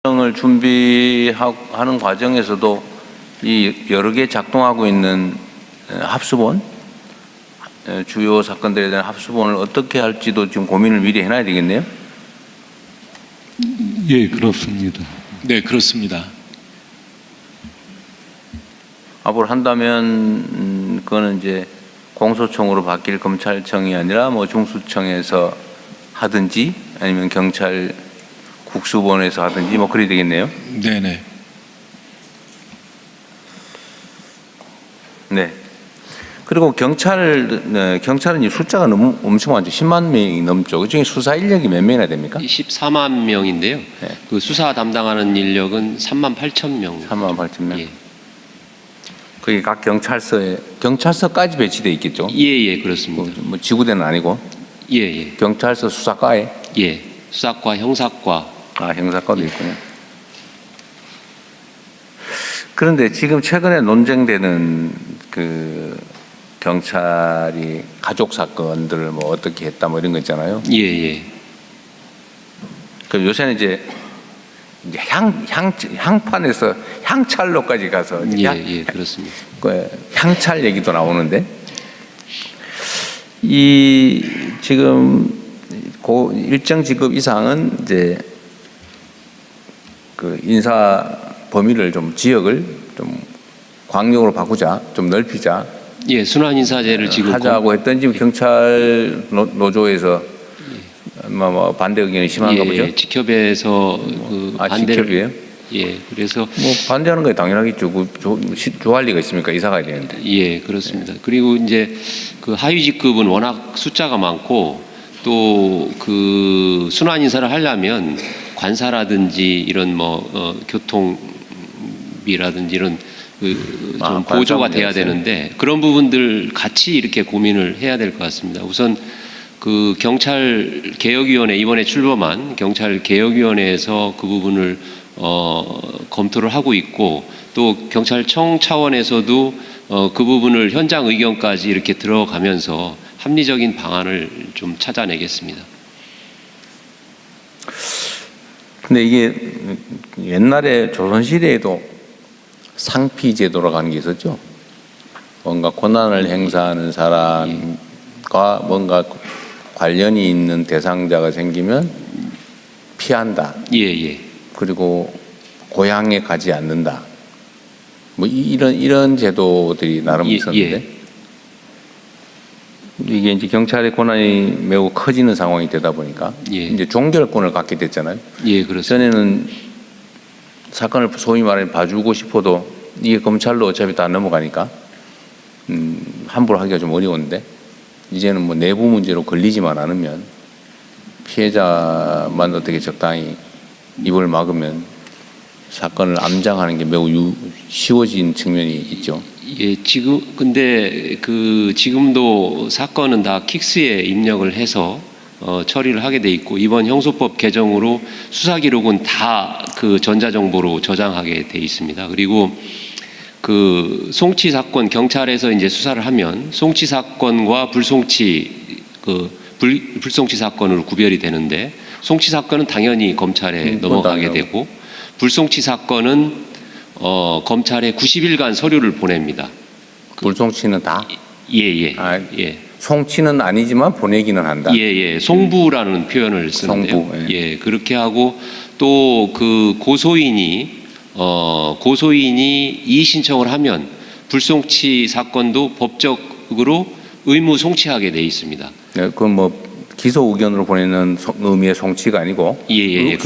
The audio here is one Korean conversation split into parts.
을 준비하는 과정에서도 이 여러 개 작동하고 있는 합수본, 주요 사건들에 대한 합수본을 어떻게 할지도 지금 고민을 미리 해놔야 되겠네요. 예, 그렇습니다. 네, 그렇습니다. 앞으로 한다면 그거는 이제 공소청으로 바뀔 검찰청이 아니라 뭐 중수청에서 하든지 아니면 경찰 국수본에서 하든지 뭐 그래야 되겠네요. 네네. 네. 그리고 경찰은 이 숫자가 너무 엄청 많죠. 10만 명이 넘죠. 그중에 수사 인력이 몇 명이나 됩니까? 14만 명인데요. 네. 그 수사 담당하는 인력은 3만 8천 명. 3만 8천 명. 예. 그게 각 경찰서까지 배치돼 있겠죠. 예, 그렇습니다. 뭐 지구대는 아니고. 예. 경찰서 수사과에. 예. 수사과, 형사과. 형사과도 있군요. 그런데 지금 최근에 논쟁되는 그 경찰이 가족 사건들을 뭐 어떻게 했다 뭐 이런 거 있잖아요. 예. 그 요새는 이제 향판에서 향찰로까지 가서 예, 그렇습니다. 그 향찰 얘기도 나오는데 이 지금 일정 직급 이상은 이제 그 인사 범위를 좀 지역을 좀 광역으로 바꾸자, 좀 넓히자. 예, 순환 인사제를 지금 하자고 했던 지금 경찰 노조에서 뭐 반대 의견이 심한가 보죠. 직협에서 그 반대를. 직협이에요? 예, 그래서 뭐 반대하는 게 당연하겠죠. 좋아할 리가 있습니까? 이사 가야 되는데. 예, 그렇습니다. 그리고 이제 그 하위 직급은 워낙 숫자가 많고 또 그 순환 인사를 하려면 관사라든지 이런 뭐 교통비라든지 이런 좀 보조가 돼야 되는데 그런 부분들 같이 이렇게 고민을 해야 될 것 같습니다. 우선 그 경찰 개혁위원회 이번에 출범한 경찰 개혁위원회에서 그 부분을 검토를 하고 있고 또 경찰청 차원에서도 그 부분을 현장 의견까지 이렇게 들어가면서 합리적인 방안을 좀 찾아내겠습니다. 근데 이게 옛날에 조선시대에도 상피제도라고 하는 게 있었죠. 뭔가 권한을 행사하는 사람과 뭔가 관련이 있는 대상자가 생기면 피한다. 예. 그리고 고향에 가지 않는다. 뭐 이런 제도들이 나름 있었는데 이게 이제 경찰의 권한이 매우 커지는 상황이 되다 보니까 이제 종결권을 갖게 됐잖아요. 예, 그렇습니다. 전에는 사건을 소위 말해 봐주고 싶어도 이게 검찰로 어차피 다 넘어가니까 함부로 하기가 좀 어려운데 이제는 뭐 내부 문제로 걸리지만 않으면 피해자만 어떻게 적당히 입을 막으면 사건을 암장하는 게 매우 쉬워진 측면이 있죠. 예, 근데 지금도 사건은 다 킥스에 입력을 해서 처리를 하게 돼 있고 이번 형소법 개정으로 수사 기록은 다 그 전자정보로 저장하게 돼 있습니다. 그리고 그 송치 사건 경찰에서 이제 수사를 하면 송치 사건과 불송치 불송치 사건으로 구별이 되는데 송치 사건은 당연히 검찰에 넘어가게 되고 불송치 사건은 검찰에 90일간 서류를 보냅니다. 불송치는 다? 예. 송치는 아니지만 보내기는 한다. 예. 송부라는 표현을 쓰는데요. 송부. 예, 그렇게 하고 또 그 고소인이 이의 신청을 하면 불송치 사건도 법적으로 의무 송치하게 돼 있습니다. 네, 그건 뭐 기소 의견으로 보내는 의미의 송치가 아니고. 예.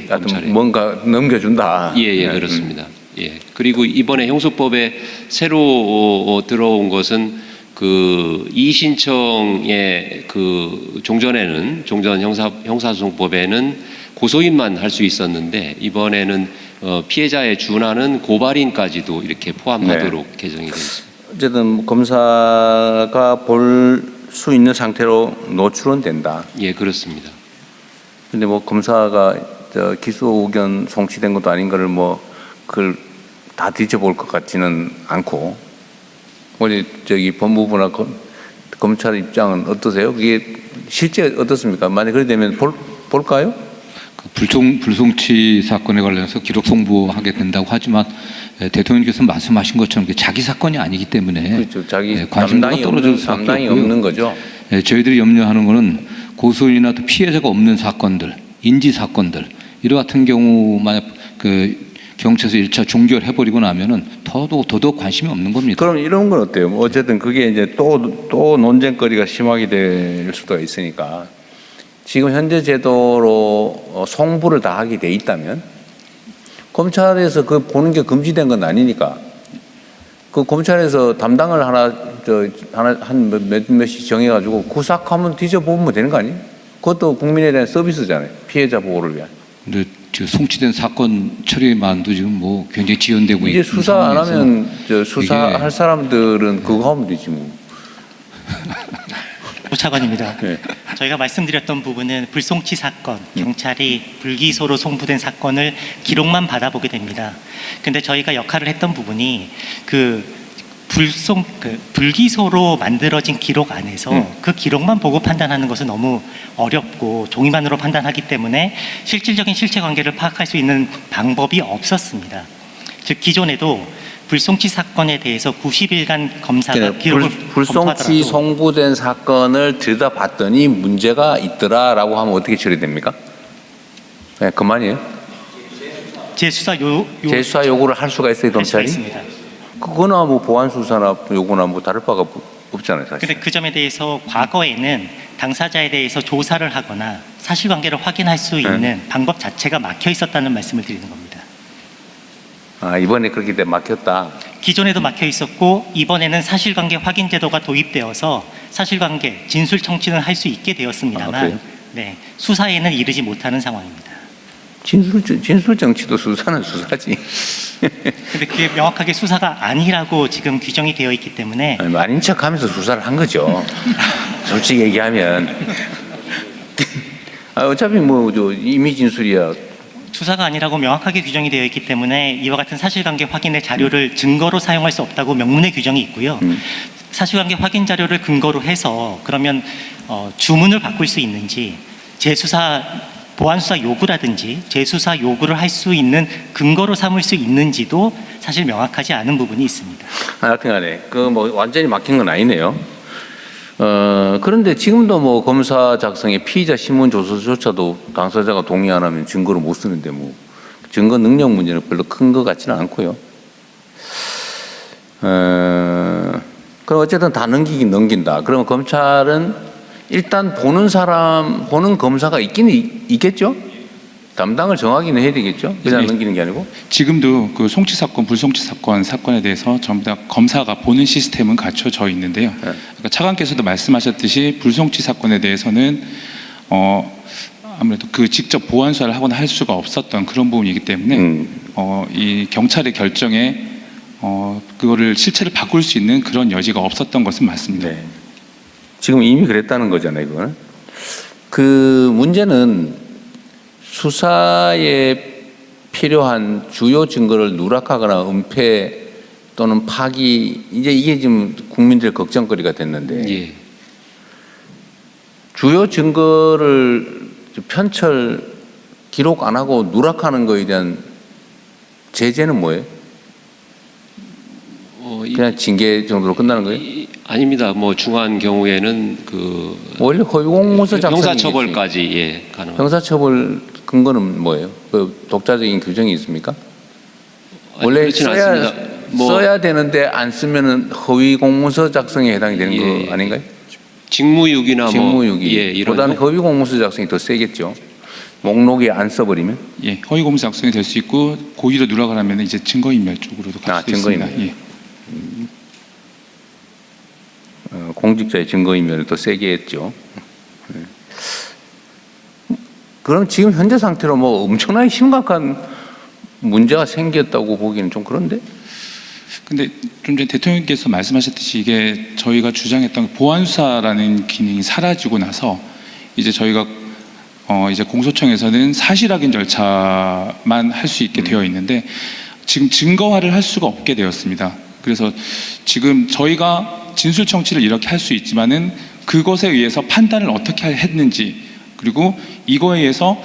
하여튼 뭔가 넘겨준다. 예, 그렇습니다. 예. 그리고 이번에 형소법에 새로 들어온 것은 그 이의 신청의 그 종전 형사소송법에는 고소인만 할 수 있었는데 이번에는 피해자에 준하는 고발인까지도 이렇게 포함하도록 개정이 되어 있습니다. 어쨌든 검사가 볼 수 있는 상태로 노출은 된다. 예, 그렇습니다. 근데 뭐 검사가 기소 의견 송치된 것도 아닌 거를 뭐 그걸 다 뒤져볼 것 같지는 않고 우리 법무부나 검찰 입장은 어떠세요? 그게 실제 어떻습니까? 만약 그렇게 되면 볼까요? 불송치 사건에 관련해서 기록 송부하게 된다고 하지만 대통령께서 말씀하신 것처럼 자기 사건이 아니기 때문에 그렇죠. 자기 관심도가 떨어질 수밖에 담당이 없고요. 없는 거죠. 저희들이 염려하는 것은 고소인이나 또 피해자가 없는 사건들, 인지 사건들 이러 같은 경우 만약 경찰에서 1차 종결해버리고 나면은 더더욱 관심이 없는 겁니다. 그럼 이런 건 어때요? 뭐 어쨌든 그게 이제 또 논쟁거리가 심하게 될 수도 있으니까 지금 현재 제도로 송부를 다 하게 돼 있다면 검찰에서 그 보는 게 금지된 건 아니니까 그 검찰에서 담당을 한 몇씩 정해가지고 그 싹 한번 뒤져보면 되는 거 아니에요? 그것도 국민에 대한 서비스잖아요. 피해자 보호를 위한. 근데 지금 송치된 사건 처리만도 지금 뭐 굉장히 지연되고 이제 있는 수사 안 상황에서 하면 수사할 사람들은 그거 하면 되지 뭐. 오 차관입니다. 네. 저희가 말씀드렸던 부분은 불송치 사건, 경찰이 불기소로 송부된 사건을 기록만 받아보게 됩니다. 근데 저희가 역할을 했던 부분이 불기소로 만들어진 기록 안에서 그 기록만 보고 판단하는 것은 너무 어렵고 종이만으로 판단하기 때문에 실질적인 실체관계를 파악할 수 있는 방법이 없었습니다. 즉 기존에도 불송치 사건에 대해서 90일간 검사가 기록을 불송치 검토하더라도 송부된 사건을 들여다봤더니 문제가 있더라라고 하면 어떻게 처리됩니까? 네, 그만이에요. 재수사 재수사 요구를 할 수가 있어요, 할 수가 검찰이? 있습니다. 그거나 뭐 보안 수사나 요구나 뭐 다를 바가 없잖아요, 사실. 근데 그 점에 대해서 과거에는 당사자에 대해서 조사를 하거나 사실관계를 확인할 수 있는 방법 자체가 막혀 있었다는 말씀을 드리는 겁니다. 아, 이번에 그렇게 돼 막혔다. 기존에도 막혀 있었고 이번에는 사실관계 확인 제도가 도입되어서 사실관계 진술 청취는 할 수 있게 아, 되었습니다만 그래요? 네, 수사에는 이르지 못하는 상황입니다. 진술 정치도 수사는 수사지. 근데 그게 명확하게 수사가 아니라고 지금 규정이 되어 있기 때문에 아니, 아닌 척하면서 수사를 한 거죠. 솔직히 얘기하면. 어차피 뭐 이미 진술이야. 수사가 아니라고 명확하게 규정이 되어 있기 때문에 이와 같은 사실관계 확인의 자료를 증거로 사용할 수 없다고 명문의 규정이 있고요. 사실관계 확인 자료를 근거로 해서 그러면 주문을 바꿀 수 있는지 재수사 보안수사 요구라든지 재수사 요구를 할 수 있는 근거로 삼을 수 있는지도 사실 명확하지 않은 부분이 있습니다. 하여튼간에 그 뭐 완전히 막힌 건 아니네요. 그런데 지금도 뭐 검사 작성에 피의자 신문 조서조차도 당사자가 동의 안 하면 증거로 못 쓰는데 뭐 증거 능력 문제는 별로 큰 것 같지는 않고요. 그럼 어쨌든 다 넘긴다. 그러면 검찰은 일단 보는 검사가 있기는 있겠죠? 담당을 정하기는 해야 되겠죠? 그냥 네. 넘기는 게 아니고. 지금도 그 송치 사건, 불송치 사건에 대해서 전부 다 검사가 보는 시스템은 갖춰져 있는데요. 그러니까 차관께서도 말씀하셨듯이 불송치 사건에 대해서는 아무래도 그 직접 보안 수사를 하거나 할 수가 없었던 그런 부분이기 때문에 이 경찰의 결정에 그거를 실체를 바꿀 수 있는 그런 여지가 없었던 것은 맞습니다. 네. 지금 이미 그랬다는 거잖아요, 이거는. 그 문제는 수사에 필요한 주요 증거를 누락하거나 은폐 또는 파기, 이제 이게 지금 국민들의 걱정거리가 됐는데 예. 주요 증거를 편철 기록 안 하고 누락하는 거에 대한 제재는 뭐예요? 그냥 징계 정도로 끝나는 거예요? 아닙니다. 뭐 중한 경우에는 원래 허위공문서 작성이 형사처벌까지 가능합니다. 형사처벌 근거는 뭐예요? 그 독자적인 규정이 있습니까? 아니, 원래 그렇진 않습니다. 써야 되는데 안 쓰면은 허위 공문서 작성에 해당이 되는 거 아닌가요? 직무유기나 직무유기. 이런 보다는 허위 공문서 작성이 더 세겠죠. 목록에 안 써버리면. 예, 허위 공문서 작성이 될 수 있고 고의로 누락을 하면 이제 증거인멸 쪽으로도 갈 수도 있습니다. 증거인멸. 예. 공직자의 증거인멸을 더 세게 했죠. 그럼 지금 현재 상태로 뭐 엄청나게 심각한 문제가 생겼다고 보기는 좀 그런데? 근데 좀 전에 대통령께서 말씀하셨듯이 이게 저희가 주장했던 보안수사라는 기능이 사라지고 나서 이제 저희가 이제 공소청에서는 사실 확인 절차만 할 수 있게 되어 있는데 지금 증거화를 할 수가 없게 되었습니다. 그래서 지금 저희가 진술 청취를 이렇게 할 수 있지만은 그것에 의해서 판단을 어떻게 했는지 그리고 이거에 의해서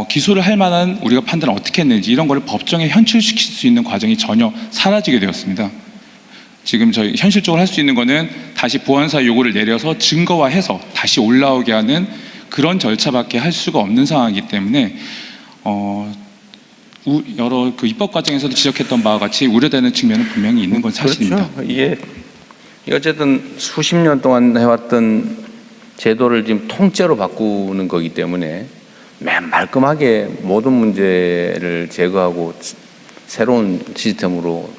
기소를 할 만한 우리가 판단을 어떻게 했는지 이런 거를 법정에 현출시킬 수 있는 과정이 전혀 사라지게 되었습니다. 지금 저희 현실적으로 할 수 있는 거는 다시 보안사 요구를 내려서 증거화해서 다시 올라오게 하는 그런 절차밖에 할 수가 없는 상황이기 때문에 여러 그 입법 과정에서도 지적했던 바와 같이 우려되는 측면은 분명히 있는 건 사실입니다. 그렇죠. 이게 어쨌든 수십 년 동안 해왔던 제도를 지금 통째로 바꾸는 거기 때문에 맨 말끔하게 모든 문제를 제거하고 새로운 시스템으로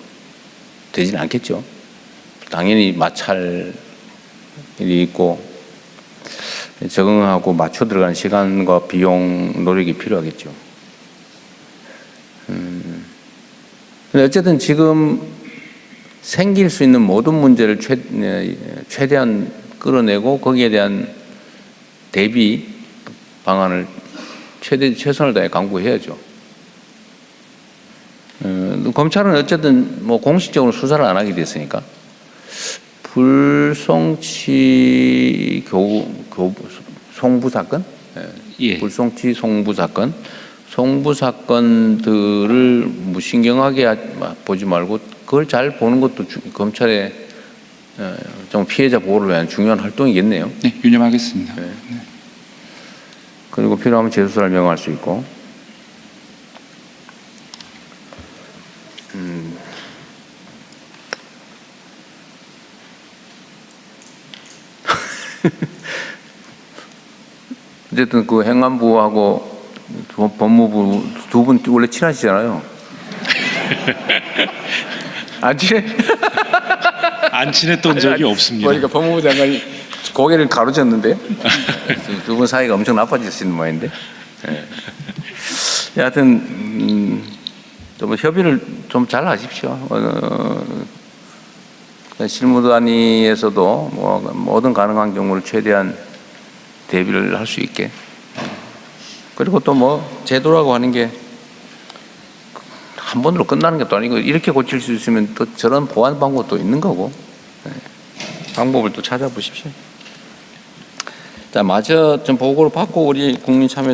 되지는 않겠죠. 당연히 마찰이 있고 적응하고 맞춰 들어가는 시간과 비용, 노력이 필요하겠죠. 근데 어쨌든 지금 생길 수 있는 모든 문제를 최대한 끌어내고 거기에 대한 대비 방안을 최선을 다해 강구해야죠. 검찰은 어쨌든 뭐 공식적으로 수사를 안 하게 됐으니까 불송치 송부 사건, 예. 불송치 송부 사건, 송부 사건들을 무신경하게 보지 말고 그걸 잘 보는 것도 검찰의 좀 피해자 보호를 위한 중요한 활동이겠네요. 네, 유념하겠습니다. 네. 그리고 필요하면 재수사를 명할 수 있고. 어쨌든 그 행안부하고 법무부 두 분 원래 친하시잖아요. 안 친해? 안 친했던 적이 없습니다. 그러니까 법무부 장관이 고개를 가로졌는데 두 분 사이가 엄청 나빠지시는 모양인데. 네. 여하튼 좀 협의를 좀 잘 하십시오. 실무단위에서도 뭐 모든 가능한 경우를 최대한 대비를 할 수 있게. 그리고 또 뭐 제도라고 하는 게 한 번으로 끝나는 것도 아니고 이렇게 고칠 수 있으면 또 저런 보완 방법도 있는 거고. 네. 방법을 또 찾아보십시오. 자, 마저 좀 보고를 받고 우리 국민참여